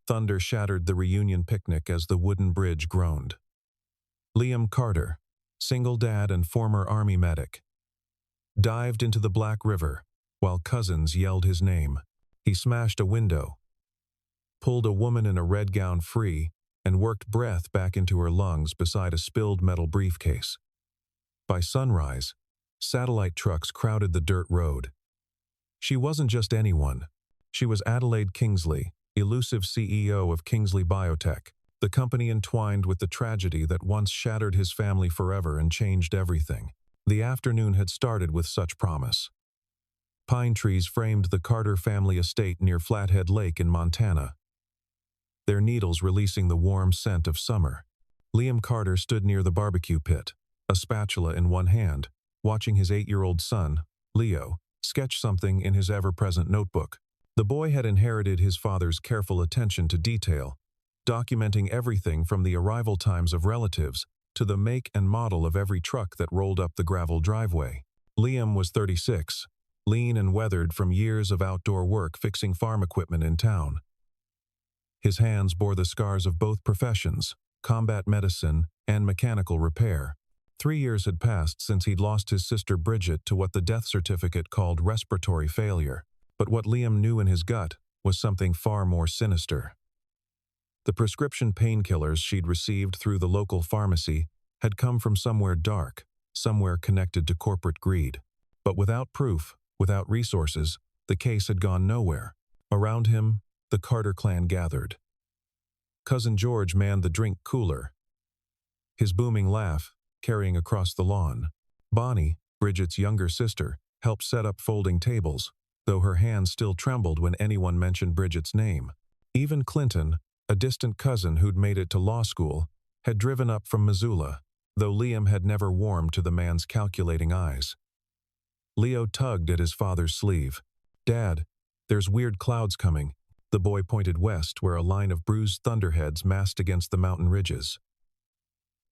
Thunder shattered the reunion picnic as the wooden bridge groaned. Liam Carter, single dad and former Army medic, dived into the Black River while cousins yelled his name. He smashed a window, pulled a woman in a red gown free, and worked breath back into her lungs beside a spilled metal briefcase. By sunrise, satellite trucks crowded the dirt road. She wasn't just anyone. She was Adelaide Kingsley, elusive CEO of Kingsley Biotech, the company entwined with the tragedy that once shattered his family forever and changed everything. The afternoon had started with such promise. Pine trees framed the Carter family estate near Flathead Lake in Montana, their needles releasing the warm scent of summer. Liam Carter stood near the barbecue pit, a spatula in one hand, watching his 8-year-old son, Leo, sketch something in his ever-present notebook. The boy had inherited his father's careful attention to detail, documenting everything from the arrival times of relatives to the make and model of every truck that rolled up the gravel driveway. Liam was 36, lean and weathered from years of outdoor work fixing farm equipment in town. His hands bore the scars of both professions, combat medicine and mechanical repair. 3 years had passed since he'd lost his sister Bridget to what the death certificate called respiratory failure. But what Liam knew in his gut was something far more sinister. The prescription painkillers she'd received through the local pharmacy had come from somewhere dark, somewhere connected to corporate greed. But without proof, without resources, the case had gone nowhere. Around him, the Carter clan gathered. Cousin George manned the drink cooler, his booming laugh carrying across the lawn. Bonnie, Bridget's younger sister, helped set up folding tables, though her hands still trembled when anyone mentioned Bridget's name. Even Clinton, a distant cousin who'd made it to law school, had driven up from Missoula, though Liam had never warmed to the man's calculating eyes. Leo tugged at his father's sleeve. "Dad, there's weird clouds coming." The boy pointed west where a line of bruised thunderheads massed against the mountain ridges.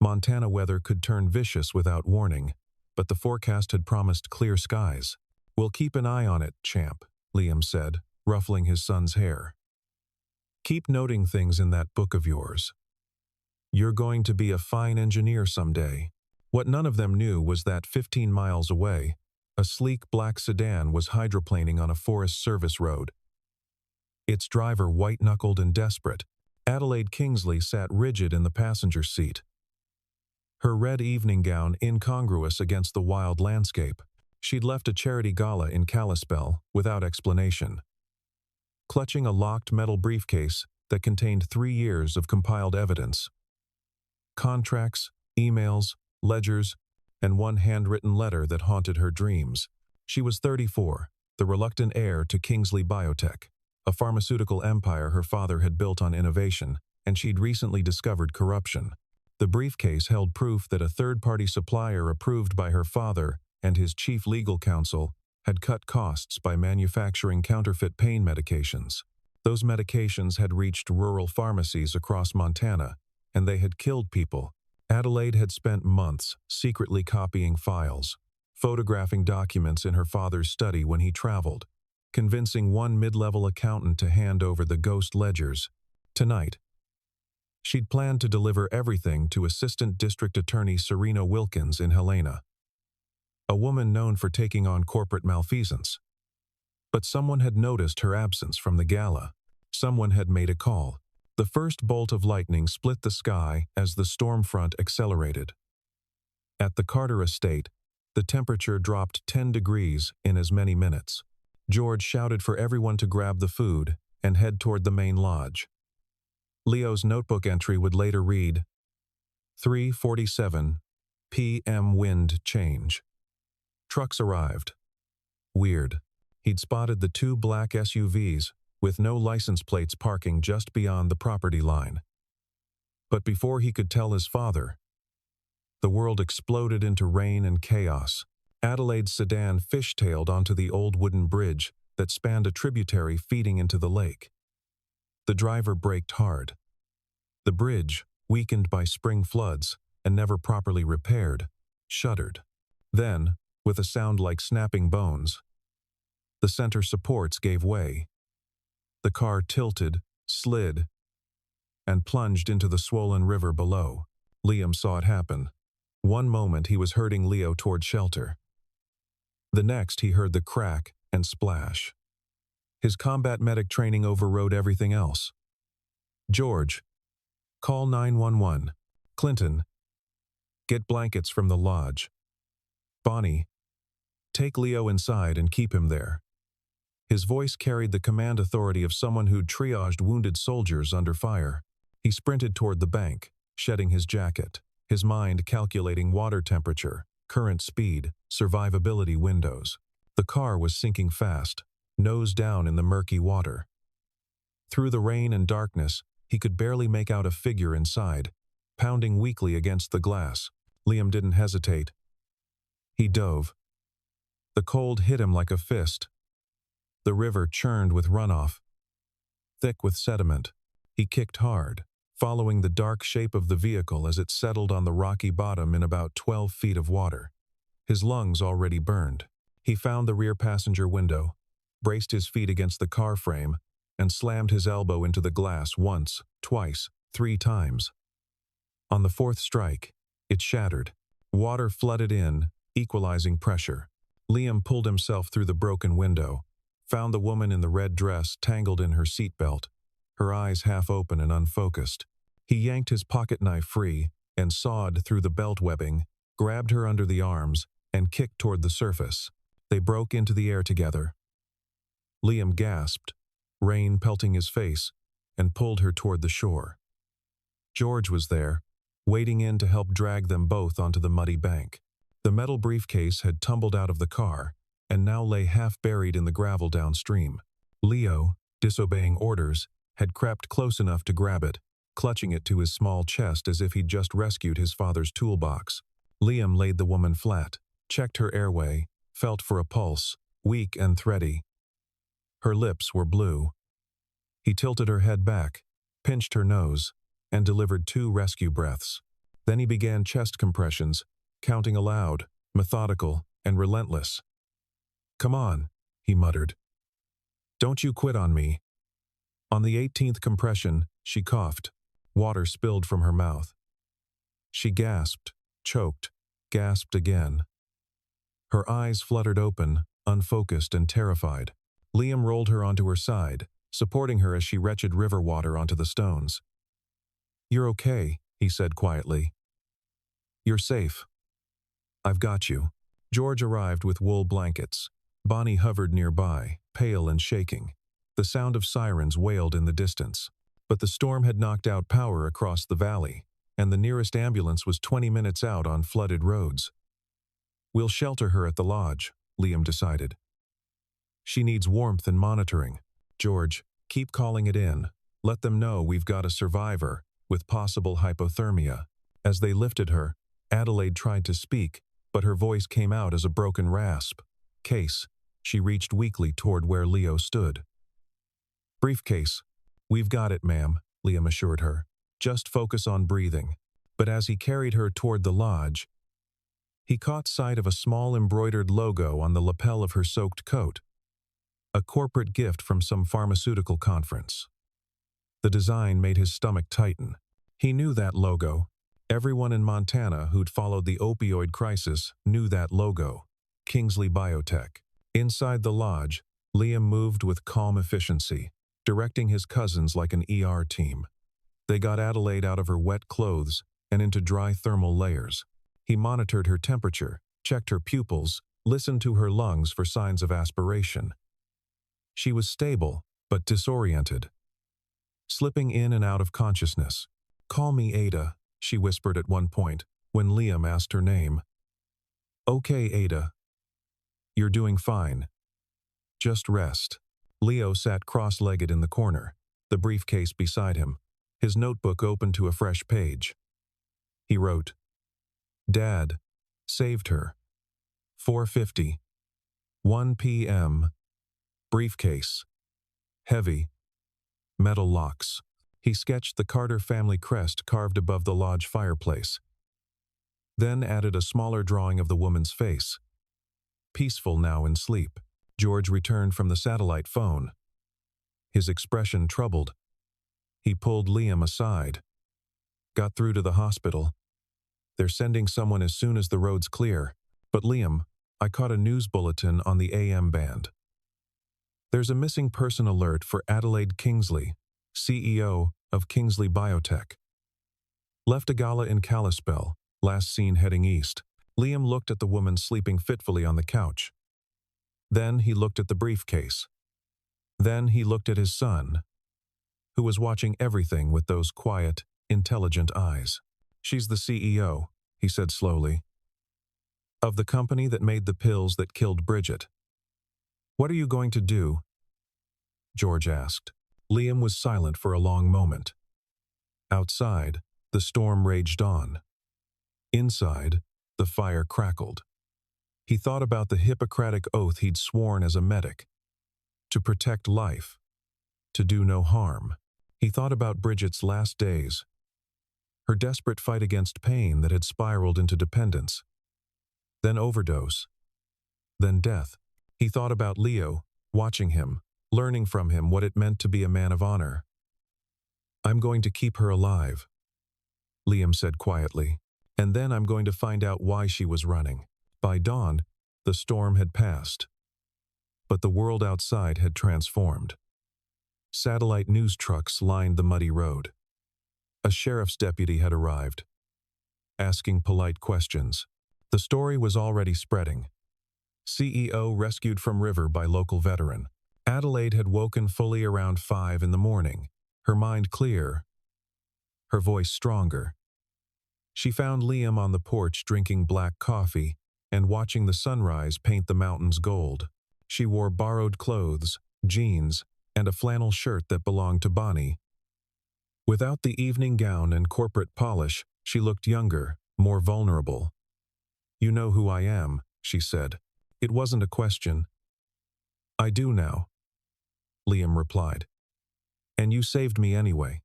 Montana weather could turn vicious without warning, but the forecast had promised clear skies. "We'll keep an eye on it, champ," Liam said, ruffling his son's hair. "Keep noting things in that book of yours. You're going to be a fine engineer someday." What none of them knew was that 15 miles away, a sleek black sedan was hydroplaning on a Forest Service road. Its driver white-knuckled and desperate. Adelaide Kingsley sat rigid in the passenger seat, her red evening gown incongruous against the wild landscape. She'd left a charity gala in Kalispell without explanation, clutching a locked metal briefcase that contained 3 years of compiled evidence. Contracts, emails, ledgers, and one handwritten letter that haunted her dreams. She was 34, the reluctant heir to Kingsley Biotech, a pharmaceutical empire her father had built on innovation, and she'd recently discovered corruption. The briefcase held proof that a third-party supplier approved by her father and his chief legal counsel had cut costs by manufacturing counterfeit pain medications. Those medications had reached rural pharmacies across Montana, and they had killed people. Adelaide had spent months secretly copying files, photographing documents in her father's study when he traveled, convincing one mid-level accountant to hand over the ghost ledgers. Tonight, she'd planned to deliver everything to Assistant District Attorney Serena Wilkins in Helena, a woman known for taking on corporate malfeasance. But someone had noticed her absence from the gala. Someone had made a call. The first bolt of lightning split the sky as the storm front accelerated. At the Carter estate, the temperature dropped 10 degrees in as many minutes. George shouted for everyone to grab the food and head toward the main lodge. Leo's notebook entry would later read, 3:47 p.m. wind change. Trucks arrived. Weird. He'd spotted the 2 black SUVs with no license plates parking just beyond the property line. But before he could tell his father, the world exploded into rain and chaos. Adelaide's sedan fishtailed onto the old wooden bridge that spanned a tributary feeding into the lake. The driver braked hard. The bridge, weakened by spring floods and never properly repaired, shuddered. Then, with a sound like snapping bones, the center supports gave way. The car tilted, slid, and plunged into the swollen river below. Liam saw it happen. One moment he was herding Leo toward shelter. The next he heard the crack and splash. His combat medic training overrode everything else. George, call 911. Clinton, get blankets from the lodge. Bonnie, take Leo inside and keep him there. His voice carried the command authority of someone who'd triaged wounded soldiers under fire. He sprinted toward the bank, shedding his jacket, his mind calculating water temperature, current speed, survivability windows. The car was sinking fast, nose down in the murky water. Through the rain and darkness, he could barely make out a figure inside, pounding weakly against the glass. Liam didn't hesitate. He dove. The cold hit him like a fist. The river churned with runoff, thick with sediment. He kicked hard, following the dark shape of the vehicle as it settled on the rocky bottom in about 12 feet of water. His lungs already burned. He found the rear passenger window, braced his feet against the car frame, and slammed his elbow into the glass once, twice, 3 times. On the 4th strike, it shattered. Water flooded in, equalizing pressure. Liam pulled himself through the broken window, found the woman in the red dress tangled in her seatbelt, her eyes half open and unfocused. He yanked his pocket knife free and sawed through the belt webbing, grabbed her under the arms, and kicked toward the surface. They broke into the air together. Liam gasped, rain pelting his face, and pulled her toward the shore. George was there, wading in to help drag them both onto the muddy bank. The metal briefcase had tumbled out of the car and now lay half buried in the gravel downstream. Leo, disobeying orders, had crept close enough to grab it, clutching it to his small chest as if he'd just rescued his father's toolbox. Liam laid the woman flat, checked her airway, felt for a pulse, weak and thready. Her lips were blue. He tilted her head back, pinched her nose, and delivered 2 rescue breaths. Then he began chest compressions, counting aloud, methodical and relentless. "Come on," he muttered. "Don't you quit on me." On the 18th compression, she coughed. Water spilled from her mouth. She gasped, choked, gasped again. Her eyes fluttered open, unfocused and terrified. Liam rolled her onto her side, supporting her as she retched river water onto the stones. "You're okay," he said quietly. "You're safe. I've got you." George arrived with wool blankets. Bonnie hovered nearby, pale and shaking. The sound of sirens wailed in the distance. But the storm had knocked out power across the valley, and the nearest ambulance was 20 minutes out on flooded roads. "We'll shelter her at the lodge," Liam decided. "She needs warmth and monitoring. George, keep calling it in. Let them know we've got a survivor with possible hypothermia." As they lifted her, Adelaide tried to speak, but her voice came out as a broken rasp. "Case." She reached weakly toward where Leo stood. "Briefcase. We've got it, ma'am," Liam assured her. "Just focus on breathing." But as he carried her toward the lodge, he caught sight of a small embroidered logo on the lapel of her soaked coat. A corporate gift from some pharmaceutical conference. The design made his stomach tighten. He knew that logo. Everyone in Montana who'd followed the opioid crisis knew that logo. Kingsley Biotech. Inside the lodge, Liam moved with calm efficiency, directing his cousins like an ER team. They got Adelaide out of her wet clothes and into dry thermal layers. He monitored her temperature, checked her pupils, listened to her lungs for signs of aspiration. She was stable, but disoriented, slipping in and out of consciousness. "Call me Ada," she whispered at one point, when Liam asked her name. "Okay, Ada. You're doing fine. Just rest." Leo sat cross-legged in the corner, the briefcase beside him, his notebook open to a fresh page. He wrote, "Dad, saved her. 4:50. 1 p.m. Briefcase. Heavy. Metal locks." He sketched the Carter family crest carved above the lodge fireplace, then added a smaller drawing of the woman's face. Peaceful now in sleep. George returned from the satellite phone, his expression troubled. He pulled Liam aside. Got through to the hospital. They're sending someone as soon as the road's clear. But Liam, I caught a news bulletin on the AM band. There's a missing person alert for Adelaide Kingsley, CEO of Kingsley Biotech. Left a gala in Kalispell, last seen heading east. Liam looked at the woman sleeping fitfully on the couch. Then he looked at the briefcase. Then he looked at his son, who was watching everything with those quiet, intelligent eyes. She's the CEO, he said slowly, of the company that made the pills that killed Bridget. What are you going to do? George asked. Liam was silent for a long moment. Outside, the storm raged on. Inside, the fire crackled. He thought about the Hippocratic oath he'd sworn as a medic. To protect life. To do no harm. He thought about Bridget's last days. Her desperate fight against pain that had spiraled into dependence. Then overdose. Then death. He thought about Leo, watching him, learning from him what it meant to be a man of honor. I'm going to keep her alive, Liam said quietly, and then I'm going to find out why she was running. By dawn, the storm had passed. But the world outside had transformed. Satellite news trucks lined the muddy road. A sheriff's deputy had arrived, asking polite questions. The story was already spreading. CEO rescued from river by local veteran. Adelaide had woken fully around 5 in the morning, her mind clear, her voice stronger. She found Liam on the porch drinking black coffee and watching the sunrise paint the mountains gold. She wore borrowed clothes, jeans, and a flannel shirt that belonged to Bonnie. Without the evening gown and corporate polish, she looked younger, more vulnerable. You know who I am, she said. It wasn't a question. I do now, Liam replied. And you saved me anyway.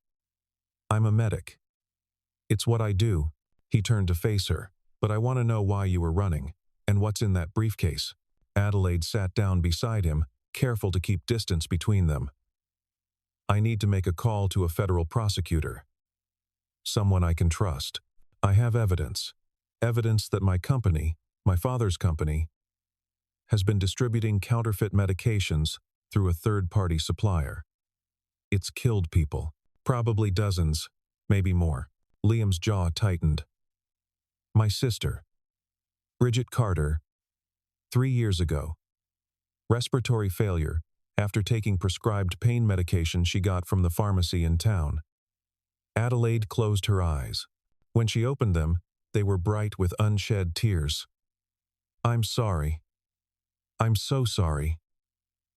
I'm a medic. It's what I do. He turned to face her. But I want to know why you were running, and what's in that briefcase. Adelaide sat down beside him, careful to keep distance between them. I need to make a call to a federal prosecutor. Someone I can trust. I have evidence. Evidence that my company, my father's company, has been distributing counterfeit medications through a third-party supplier. It's killed people, probably dozens, maybe more. Liam's jaw tightened. My sister, Bridget Carter, 3 years ago. Respiratory failure after taking prescribed pain medication she got from the pharmacy in town. Adelaide closed her eyes. When she opened them, they were bright with unshed tears. I'm sorry. I'm so sorry.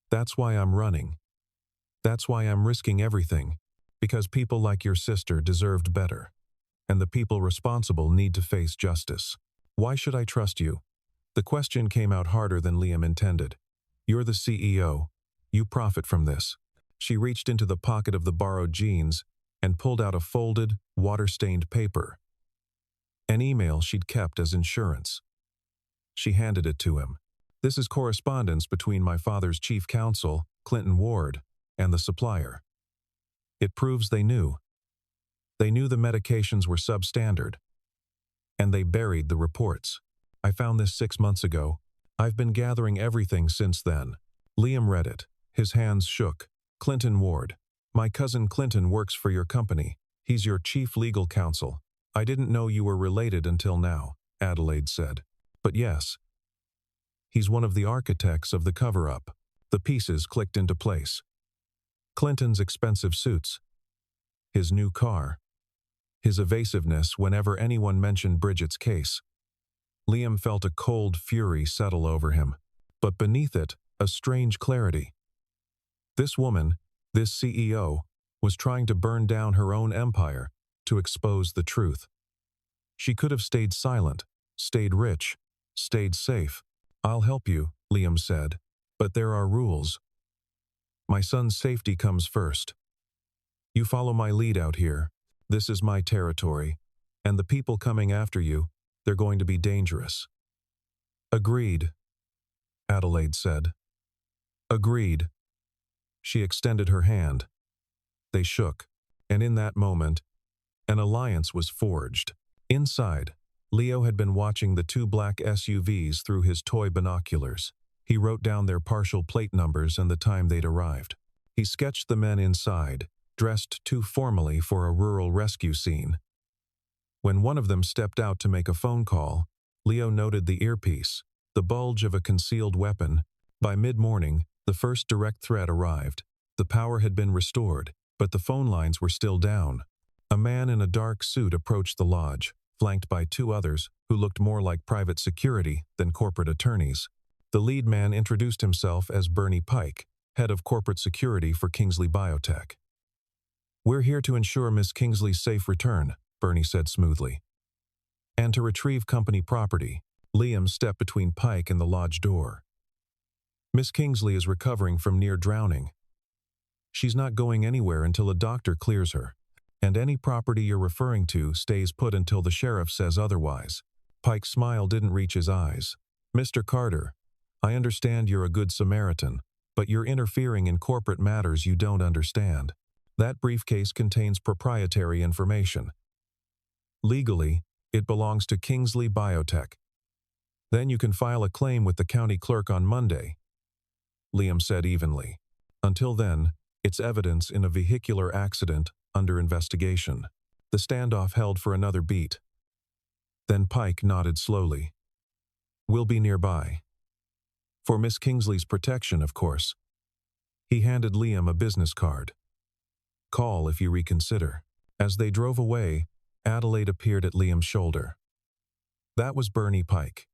That's why I'm running. That's why I'm risking everything, because people like your sister deserved better, and the people responsible need to face justice. Why should I trust you? The question came out harder than Liam intended. You're the CEO. You profit from this. She reached into the pocket of the borrowed jeans and pulled out a folded, water-stained paper. An email she'd kept as insurance. She handed it to him. This is correspondence between my father's chief counsel, Clinton Ward, and the supplier. It proves they knew. They knew the medications were substandard. And they buried the reports. I found this 6 months ago. I've been gathering everything since then. Liam read it. His hands shook. Clinton Ward. My cousin Clinton works for your company. He's your chief legal counsel. I didn't know you were related until now, Adelaide said. But yes. He's one of the architects of the cover-up. The pieces clicked into place. Clinton's expensive suits. His new car. His evasiveness whenever anyone mentioned Bridget's case. Liam felt a cold fury settle over him, but beneath it, a strange clarity. This woman, this CEO, was trying to burn down her own empire to expose the truth. She could have stayed silent, stayed rich, stayed safe. I'll help you, Liam said, but there are rules. My son's safety comes first. You follow my lead out here. This is my territory, and the people coming after you, they're going to be dangerous. Agreed, Adelaide said. Agreed. She extended her hand. They shook. and in that moment, an alliance was forged. Inside, Leo had been watching the two black SUVs through his toy binoculars. He wrote down their partial plate numbers and the time they'd arrived. He sketched the men inside, dressed too formally for a rural rescue scene. When one of them stepped out to make a phone call, Leo noted the earpiece, the bulge of a concealed weapon. By mid-morning, the first direct threat arrived. The power had been restored, but the phone lines were still down. A man in a dark suit approached the lodge, flanked by two others who looked more like private security than corporate attorneys. The lead man introduced himself as Bernie Pike, head of corporate security for Kingsley Biotech. "We're here to ensure Miss Kingsley's safe return," Bernie said smoothly. "And to retrieve company property." Liam stepped between Pike and the lodge door. "Miss Kingsley is recovering from near drowning. She's not going anywhere until a doctor clears her, and any property you're referring to stays put until the sheriff says otherwise." Pike's smile didn't reach his eyes. "Mr. Carter, I understand you're a good Samaritan, but you're interfering in corporate matters you don't understand. That briefcase contains proprietary information. Legally, it belongs to Kingsley Biotech. Then you can file a claim with the county clerk on Monday," Liam said evenly. "Until then, it's evidence in a vehicular accident under investigation." The standoff held for another beat. Then Pike nodded slowly. "We'll be nearby. For Miss Kingsley's protection, of course." He handed Liam a business card. "Call if you reconsider." As they drove away, Adelaide appeared at Liam's shoulder. "That was Bernie Pike.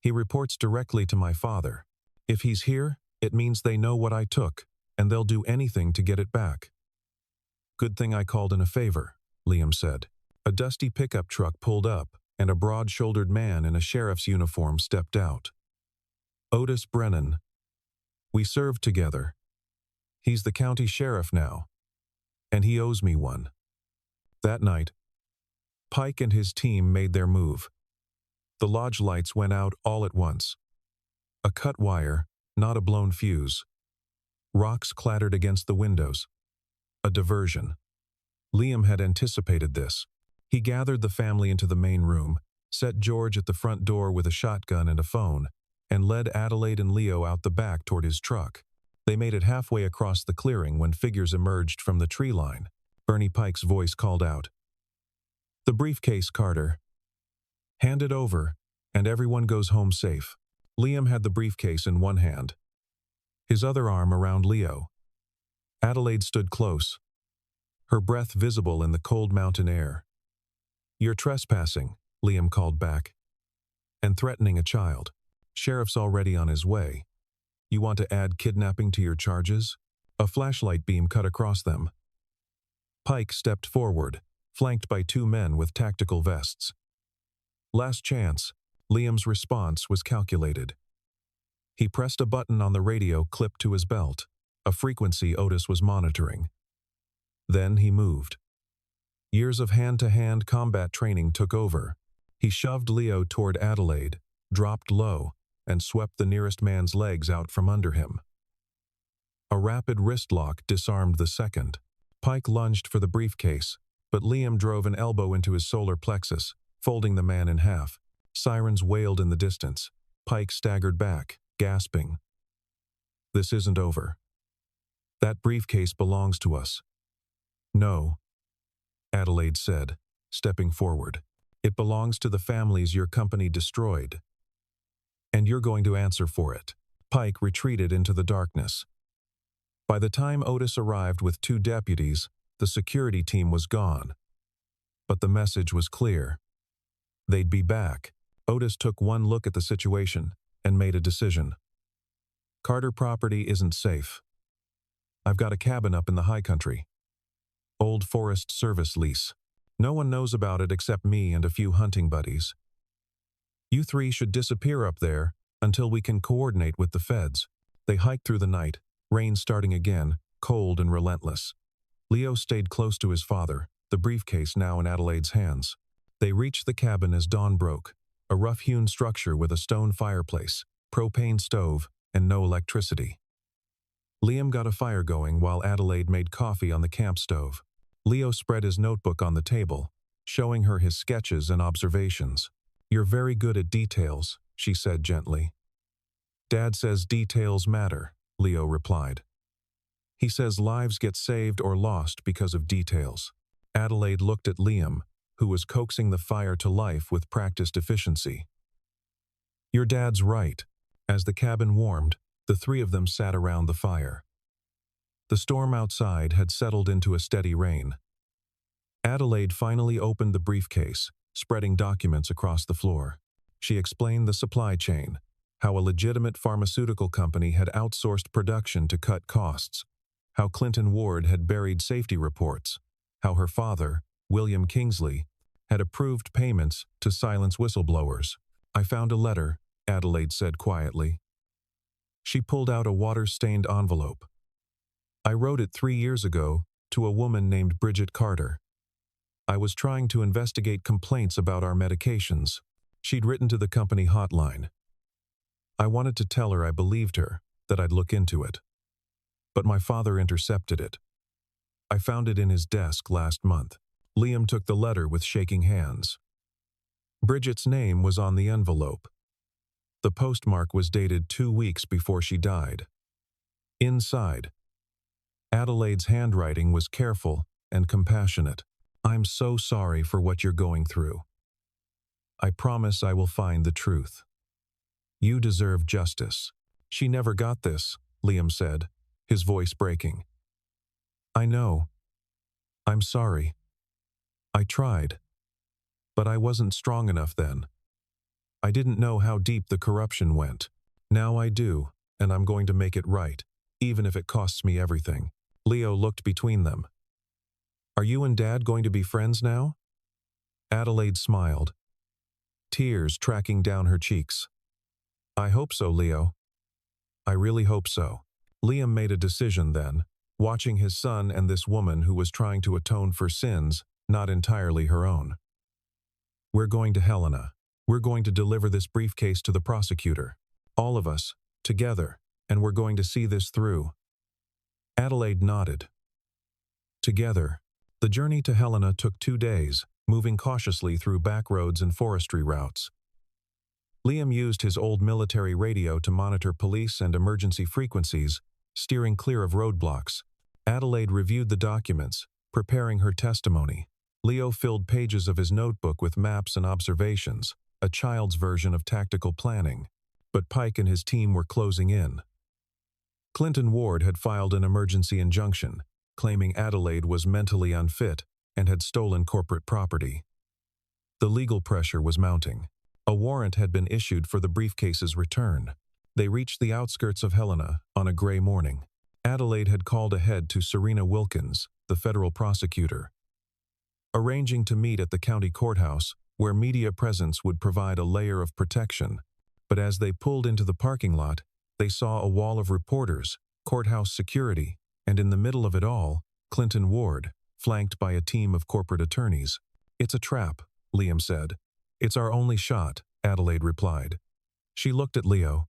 He reports directly to my father. If he's here, it means they know what I took, and they'll do anything to get it back." "Good thing I called in a favor," Liam said. A dusty pickup truck pulled up, and a broad-shouldered man in a sheriff's uniform stepped out. "Otis Brennan. We served together. He's the county sheriff now, and he owes me one." That night, Pike and his team made their move. The lodge lights went out all at once. A cut wire, not a blown fuse. Rocks clattered against the windows. A diversion. Liam had anticipated this. He gathered the family into the main room, set George at the front door with a shotgun and a phone, and led Adelaide and Leo out the back toward his truck. They made it halfway across the clearing when figures emerged from the tree line. Bernie Pike's voice called out, "The briefcase, Carter. Hand it over, and everyone goes home safe." Liam had the briefcase in one hand, his other arm around Leo. Adelaide stood close, her breath visible in the cold mountain air. "You're trespassing," Liam called back, "and threatening a child. Sheriff's already on his way. You want to add kidnapping to your charges?" A flashlight beam cut across them. Pike stepped forward, flanked by two men with tactical vests. "Last chance." Liam's response was calculated. He pressed a button on the radio clipped to his belt, a frequency Otis was monitoring. Then he moved. Years of hand-to-hand combat training took over. He shoved Leo toward Adelaide, dropped low, and swept the nearest man's legs out from under him. A rapid wrist lock disarmed the second. Pike lunged for the briefcase, but Liam drove an elbow into his solar plexus, folding the man in half. Sirens wailed in the distance. Pike staggered back, gasping. "This isn't over. That briefcase belongs to us." "No," Adelaide said, stepping forward. "It belongs to the families your company destroyed. And you're going to answer for it." Pike retreated into the darkness. By the time Otis arrived with two deputies, the security team was gone. But the message was clear. They'd be back. Otis took one look at the situation and made a decision. "Carter property isn't safe. I've got a cabin up in the high country. Old Forest Service lease. No one knows about it except me and a few hunting buddies. You three should disappear up there until we can coordinate with the feds." They hiked through the night, rain starting again, cold and relentless. Leo stayed close to his father, the briefcase now in Adelaide's hands. They reached the cabin as dawn broke, a rough-hewn structure with a stone fireplace, propane stove, and no electricity. Liam got a fire going while Adelaide made coffee on the camp stove. Leo spread his notebook on the table, showing her his sketches and observations. "You're very good at details," she said gently. "Dad says details matter," Leo replied. "He says lives get saved or lost because of details." Adelaide looked at Liam, who was coaxing the fire to life with practiced efficiency. "Your dad's right." As the cabin warmed, the three of them sat around the fire. The storm outside had settled into a steady rain. Adelaide finally opened the briefcase, spreading documents across the floor. She explained the supply chain, how a legitimate pharmaceutical company had outsourced production to cut costs, how Clinton Ward had buried safety reports, how her father, William Kingsley, had approved payments to silence whistleblowers. "I found a letter," Adelaide said quietly. She pulled out a water-stained envelope. "I wrote it 3 years ago to a woman named Bridget Carter. I was trying to investigate complaints about our medications. She'd written to the company hotline. I wanted to tell her I believed her, that I'd look into it. But my father intercepted it. I found it in his desk last month." Liam took the letter with shaking hands. Bridget's name was on the envelope. The postmark was dated 2 weeks before she died. Inside, Adelaide's handwriting was careful and compassionate. "I'm so sorry for what you're going through. I promise I will find the truth. You deserve justice." "She never got this," Liam said, his voice breaking. "I know. I'm sorry. I tried. But I wasn't strong enough then. I didn't know how deep the corruption went. Now I do, and I'm going to make it right, even if it costs me everything." Leo looked between them. "Are you and Dad going to be friends now?" Adelaide smiled, tears tracking down her cheeks. "I hope so, Leo. I really hope so." Liam made a decision then, watching his son and this woman who was trying to atone for sins not entirely her own. "We're going to Helena. We're going to deliver this briefcase to the prosecutor. All of us, together, and we're going to see this through." Adelaide nodded. Together, the journey to Helena took 2 days, moving cautiously through back roads and forestry routes. Liam used his old military radio to monitor police and emergency frequencies, steering clear of roadblocks. Adelaide reviewed the documents, preparing her testimony. Leo filled pages of his notebook with maps and observations, a child's version of tactical planning. But Pike and his team were closing in. Clinton Ward had filed an emergency injunction, claiming Adelaide was mentally unfit and had stolen corporate property. The legal pressure was mounting. A warrant had been issued for the briefcase's return. They reached the outskirts of Helena on a gray morning. Adelaide had called ahead to Serena Wilkins, the federal prosecutor, arranging to meet at the county courthouse, where media presence would provide a layer of protection. But as they pulled into the parking lot, they saw a wall of reporters, courthouse security, and in the middle of it all, Clinton Ward, flanked by a team of corporate attorneys. "It's a trap," Liam said. "It's our only shot," Adelaide replied. She looked at Leo.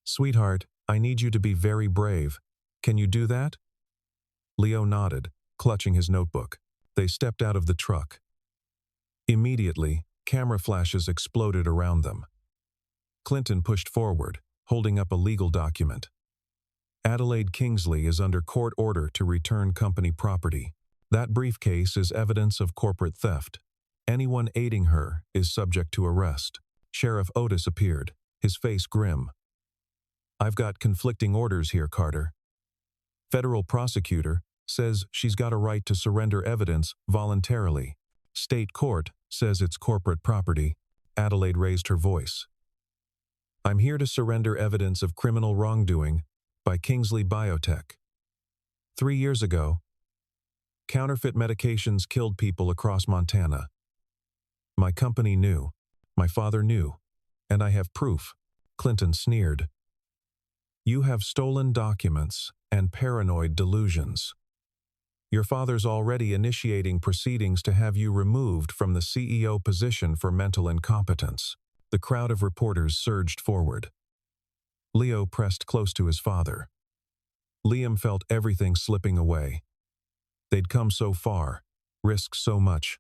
"Sweetheart, I need you to be very brave. Can you do that?" Leo nodded, clutching his notebook. They stepped out of the truck. Immediately, camera flashes exploded around them. Clinton pushed forward, holding up a legal document. "Adelaide Kingsley is under court order to return company property. That briefcase is evidence of corporate theft. Anyone aiding her is subject to arrest." Sheriff Otis appeared, his face grim. "I've got conflicting orders here, Carter. Federal prosecutor says she's got a right to surrender evidence voluntarily. State court says it's corporate property." Adelaide raised her voice. "I'm here to surrender evidence of criminal wrongdoing by Kingsley Biotech. 3 years ago, counterfeit medications killed people across Montana. My company knew, my father knew, and I have proof." Clinton sneered. "You have stolen documents and paranoid delusions. Your father's already initiating proceedings to have you removed from the CEO position for mental incompetence." The crowd of reporters surged forward. Leo pressed close to his father. Liam felt everything slipping away. They'd come so far, risked so much,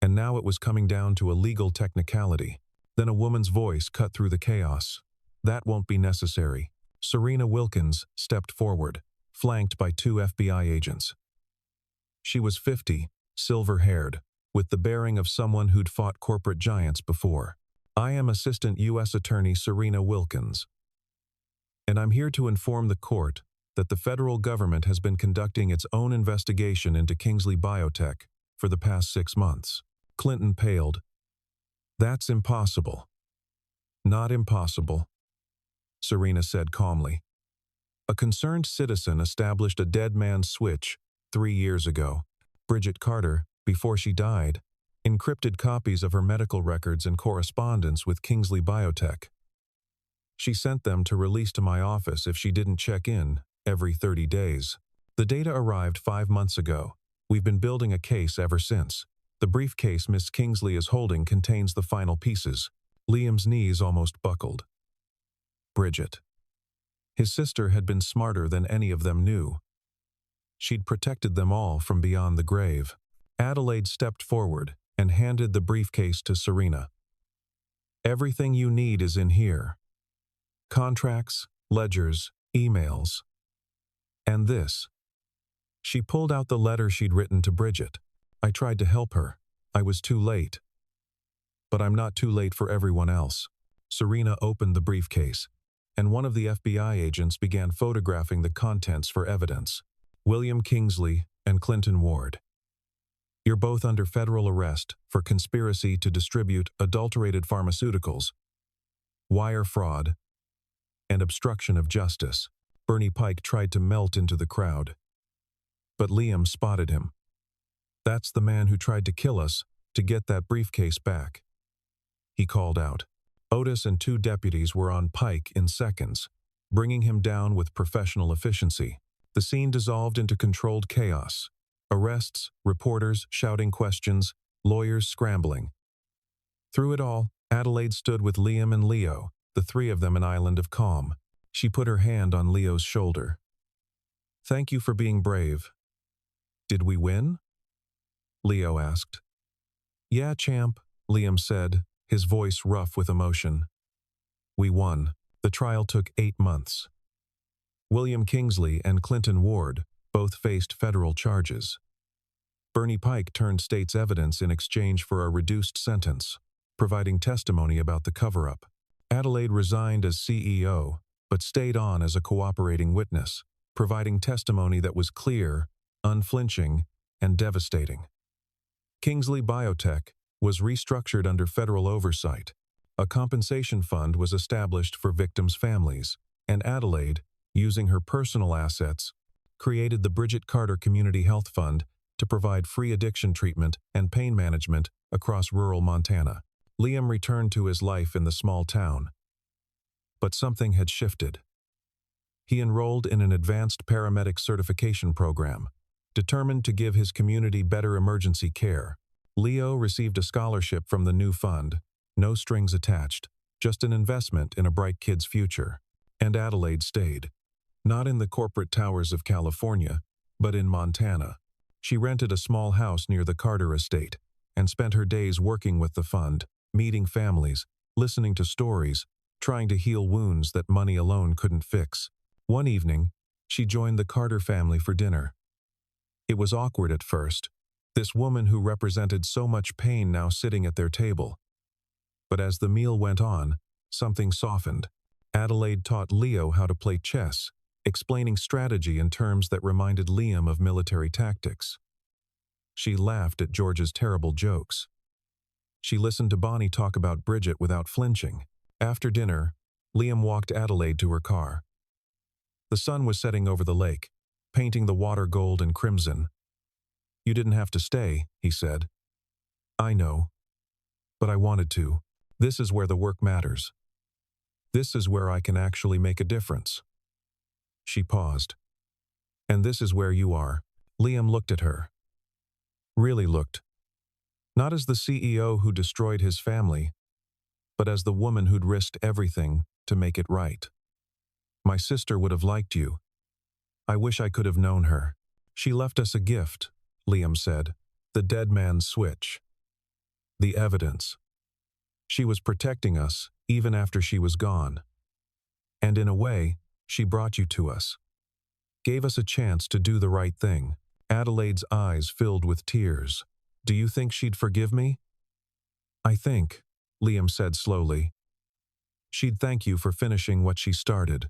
and now it was coming down to a legal technicality. Then a woman's voice cut through the chaos. "That won't be necessary." Serena Wilkins stepped forward, flanked by 2 FBI agents. She was 50, silver-haired, with the bearing of someone who'd fought corporate giants before. "I am Assistant U.S. Attorney Serena Wilkins, and I'm here to inform the court that the federal government has been conducting its own investigation into Kingsley Biotech for the past 6 months." Clinton paled. "That's impossible." "Not impossible," Serena said calmly. "A concerned citizen established a dead man's switch 3 years ago. Bridget Carter, before she died, encrypted copies of her medical records and correspondence with Kingsley Biotech. She sent them to release to my office if she didn't check in every 30 days. The data arrived 5 months ago. We've been building a case ever since. The briefcase Miss Kingsley is holding contains the final pieces." Liam's knees almost buckled. Bridget. His sister had been smarter than any of them knew. She'd protected them all from beyond the grave. Adelaide stepped forward and handed the briefcase to Serena. "Everything you need is in here. Contracts, ledgers, emails. And this." She pulled out the letter she'd written to Bridget. "I tried to help her. I was too late. But I'm not too late for everyone else." Serena opened the briefcase, and one of the FBI agents began photographing the contents for evidence. "William Kingsley and Clinton Ward. You're both under federal arrest for conspiracy to distribute adulterated pharmaceuticals, wire fraud, and obstruction of justice." Bernie Pike tried to melt into the crowd, but Liam spotted him. "That's the man who tried to kill us to get that briefcase back," he called out. Otis and 2 deputies were on Pike in seconds, bringing him down with professional efficiency. The scene dissolved into controlled chaos. Arrests, reporters shouting questions, lawyers scrambling. Through it all, Adelaide stood with Liam and Leo, the 3 of them an island of calm. She put her hand on Leo's shoulder. "Thank you for being brave." "Did we win?" Leo asked. "Yeah, champ," Liam said, his voice rough with emotion. "We won. The trial took 8 months. William Kingsley and Clinton Ward both faced federal charges. Bernie Pike turned state's evidence in exchange for a reduced sentence, providing testimony about the cover-up. Adelaide resigned as CEO, but stayed on as a cooperating witness, providing testimony that was clear, unflinching, and devastating. Kingsley Biotech was restructured under federal oversight. A compensation fund was established for victims' families, and Adelaide, using her personal assets, created the Bridget Carter Community Health Fund to provide free addiction treatment and pain management across rural Montana. Liam returned to his life in the small town. But something had shifted. He enrolled in an advanced paramedic certification program, determined to give his community better emergency care. Leo received a scholarship from the new fund, no strings attached, just an investment in a bright kid's future. And Adelaide stayed. Not in the corporate towers of California, but in Montana. She rented a small house near the Carter estate and spent her days working with the fund, meeting families, listening to stories, trying to heal wounds that money alone couldn't fix. One evening, she joined the Carter family for dinner. It was awkward at first, this woman who represented so much pain now sitting at their table. But as the meal went on, something softened. Adelaide taught Leo how to play chess, explaining strategy in terms that reminded Liam of military tactics. She laughed at George's terrible jokes. She listened to Bonnie talk about Bridget without flinching. After dinner, Liam walked Adelaide to her car. The sun was setting over the lake, painting the water gold and crimson. "You didn't have to stay," he said. "I know. But I wanted to. This is where the work matters. This is where I can actually make a difference." She paused. "And this is where you are." Liam looked at her. Really looked. Not as the CEO who destroyed his family, but as the woman who'd risked everything to make it right. "My sister would have liked you. I wish I could have known her." She left us a gift, Liam said. The dead man's switch. The evidence. She was protecting us, even after she was gone. And in a way, she brought you to us. Gave us a chance to do the right thing. Adelaide's eyes filled with tears. Do you think she'd forgive me? I think, Liam said slowly, she'd thank you for finishing what she started.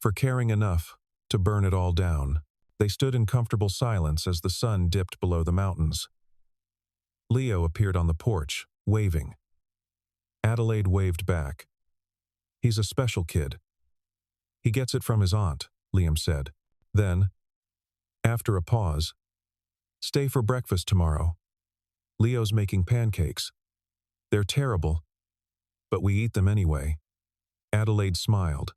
For caring enough to burn it all down. They stood in comfortable silence as the sun dipped below the mountains. Leo appeared on the porch, waving. Adelaide waved back. He's a special kid. He gets it from his aunt, Liam said. Then, after a pause, stay for breakfast tomorrow. Leo's making pancakes. They're terrible, but we eat them anyway. Adelaide smiled.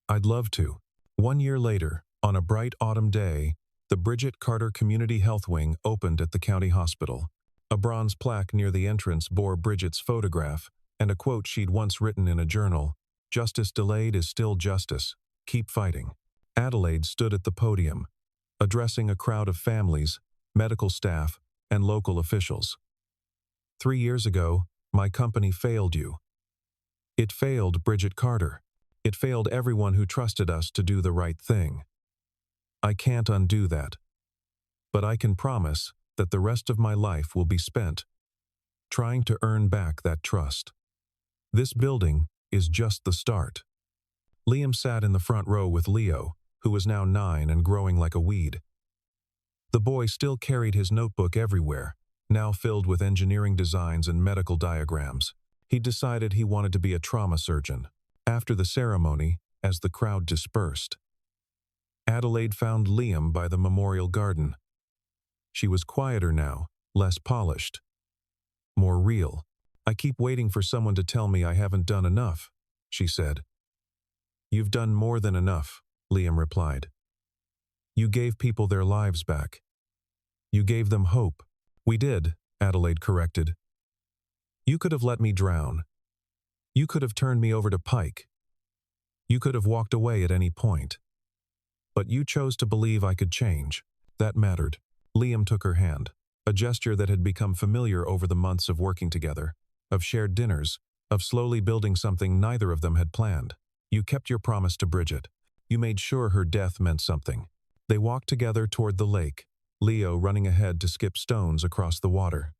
I'd love to. 1 year later, on a bright autumn day, the Bridget Carter Community Health Wing opened at the county hospital. A bronze plaque near the entrance bore Bridget's photograph and a quote she'd once written in a journal, "Justice delayed is still justice. Keep fighting." Adelaide stood at the podium, addressing a crowd of families, medical staff, and local officials. 3 years ago, my company failed you. It failed Bridget Carter. It failed everyone who trusted us to do the right thing. I can't undo that. But I can promise that the rest of my life will be spent trying to earn back that trust. This building is just the start. Liam sat in the front row with Leo, who was now 9 and growing like a weed. The boy still carried his notebook everywhere, now filled with engineering designs and medical diagrams. He decided he wanted to be a trauma surgeon. After the ceremony, as the crowd dispersed, Adelaide found Liam by the memorial garden. She was quieter now, less polished, more real. I keep waiting for someone to tell me I haven't done enough, she said. You've done more than enough, Liam replied. You gave people their lives back. You gave them hope. We did, Adelaide corrected. You could have let me drown. You could have turned me over to Pike. You could have walked away at any point. But you chose to believe I could change. That mattered. Liam took her hand, a gesture that had become familiar over the months of working together, of shared dinners, of slowly building something neither of them had planned. You kept your promise to Bridget. You made sure her death meant something. They walked together toward the lake, Leo running ahead to skip stones across the water.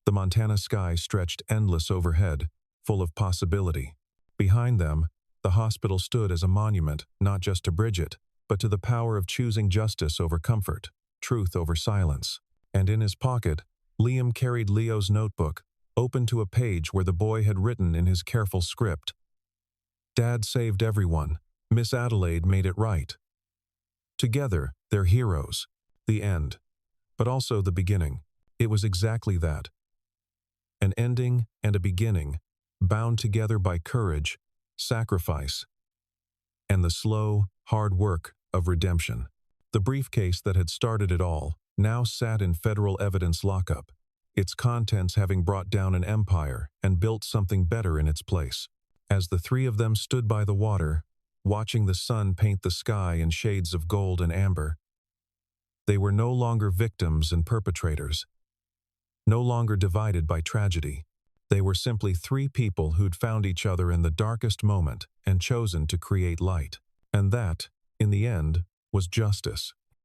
The Montana sky stretched endless overhead, full of possibility. Behind them, the hospital stood as a monument not just to Bridget, but to the power of choosing justice over comfort, truth over silence. And in his pocket, Liam carried Leo's notebook, open to a page where the boy had written in his careful script. Dad saved everyone. Miss Adelaide made it right. Together, they're heroes. The end. But also the beginning. It was exactly that. An ending and a beginning, bound together by courage, sacrifice, and the slow, hard work of redemption. The briefcase that had started it all now sat in federal evidence lockup, its contents having brought down an empire and built something better in its place. As the three of them stood by the water, watching the sun paint the sky in shades of gold and amber, they were no longer victims and perpetrators, no longer divided by tragedy. They were simply three people who'd found each other in the darkest moment and chosen to create light. And that, in the end, was justice.